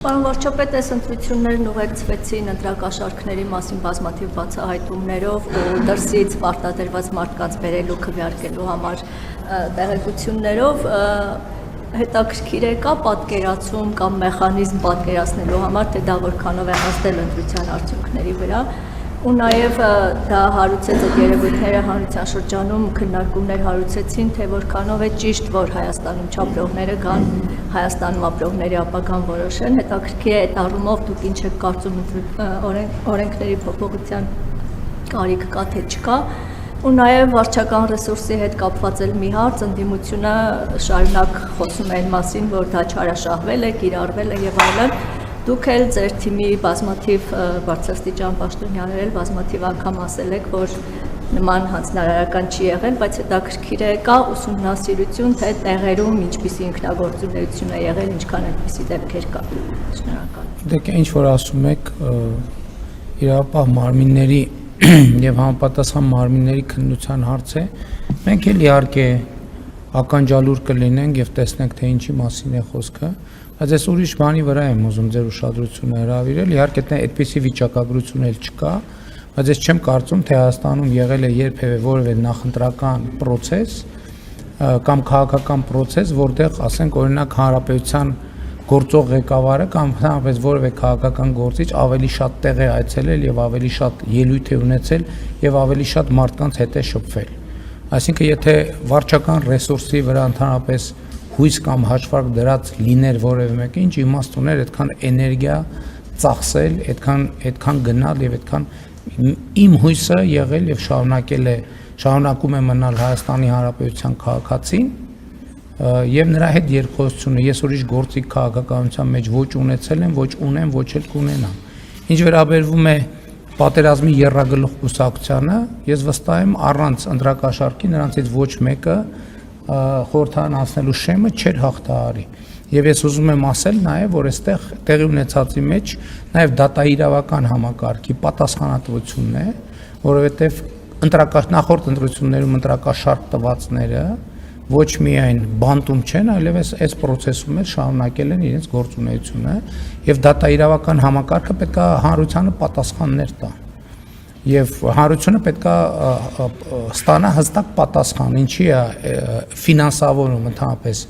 Պարոն վարչապետ, այս ընտրություններն ուղեկցվեցին ընտրակաշառքների մասին բազմաթիվ բացահայտումներով ու դրսից պարտադրված մարդկանց բերելու քվեարկելու համար տեղեկություններով, հետաքրքիր է կա պատկերացում կամ մեխանիզմ պատկերացնելու համար, թե դա որքանով է հասնել ընտրության արդյունքների վրա, ու նաև դա հարուցեց այդ երևույթները հանրության շրջանում քննարկումներ հարուցեցին, թե որքանով է ճիշտ, որ Հայաստանում չապրողները գան Հայաստանում ապրողների ապագան որոշեն, հետաքրքիր է այդ առումով դուք ինչ եք կարծում օրենքների փոփոխության կարիք կա թե չկա, ու նաև վարչական ռեսուրսի հետ կապված էլ մի հարց, ընդդիմությունը շարունակ խոսում է այն մասին, որ դա չարաշահվել է, կիրառվել է եւ այլն, դուք էլ ձեր թիմի բազմաթիվ բարձրաստիճան պաշտոնյաներ էլ բազմաթիվ անգամ ասել եք, որ նման հանձնարարական չի եղել, բայց հետաքրքիր է կա ուսումնասիրություն, թե տեղերում ինչպիսի ինքնագործունեություն է եղել, ինչքան այդպիսի դեպքեր կա։ Շնորհակալ։ Դուք ինչ որ ասում եք, իրավապահ մարմինների եւ համապատասխան մարմինների քննության հարց է, մենք էլ իհարկե ականջալուր կլինենք եւ տեսնենք, թե ինչի մասին է խոսքը, բայց ես ուրիշ բանի վրա եմ ուզում ձեր ուշադրությունը հրավիրել, իհարկե այդպիսի վիճակագրություն էլ չկա, բայց ես չեմ կարծում, թե Հայաստանում եղել է երբևէ որևէ նախընտրական process կամ քաղաքական process, որտեղ, ասենք, օրինակ հանրապետության գործող ղեկավարը կամ հնարավորապես որևէ քաղաքական գործիչ ավելի շատ տեղ է այցելել եւ ավելի շատ ելույթ է ունեցել եւ ավելի շատ մարդկանց հետ է շփվել։ Այսինքն, եթե վարչական ռեսուրսի վրա ընդհանրապես հույս կամ հաշվարկ դրած լիներ որևէ մեկը, ինչ իմաստ ուներ այդքան էներգիա ծախսել, այդքան գնալ եւ այդքան իմ հույսը եղել եւ շարունակում է մնալ Հայաստանի Հանրապետության քաղաքացին եւ նրա հետ երկխոսությունը ես ուրիշ գործիք քաղաքականության մեջ ոչ ունեցել եմ, ոչ ունեմ, ոչ էլ կունենամ։ Ինչ վերաբերվում է պատերազմի եռագլուխ կուսակցությանը, ես վստահ եմ առանց ընտրակաշառքի նրանցից ոչ մեկը խորհրդարան անցնելու շեմը չէր հաղթահարի։ Եվ ես ուզում եմ ասել նաև, որ այստեղ տեղի ունեցածի մեջ նաև դատաիրավական համակարգի պատասխանատվությունն է, որովհետև նախորդ ընտրություններում ընտրակաշառք տվածները ոչ միայն բանտում չեն, այլև այս process-ում էլ շարունակել են իրենց գործունեությունը եւ դատաիրավական համակարգը պետք է հանրությանը պատասխաններ տա։ Եվ հանրությունը պետք է ստանա հստակ պատասխան, ինչի է ֆինանսավորում ընդհանրապես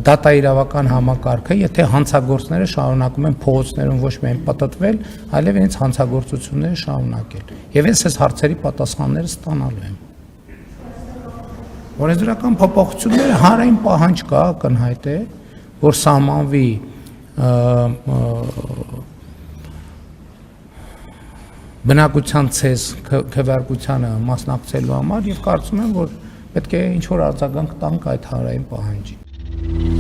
դատաիրավական համակարգը, եթե հանցագործները շարունակում են փողոցներում ոչ միայն պատտվել, այլև իրենց հանցագործությունները շարունակել։ Եվ ես այս հարցերի պատասխանները ստանալու եմ։ Օրենսդրական փոփոխությունները հանրային պահանջ կա, ակնհայտ է, որ սահմանվի բնակության ցես քվեարկությանը մասնակցելու համար եւ կարծում եմ, որ պետք է ինչ-որ արձագանք տանք այդ հանրային պահանջին։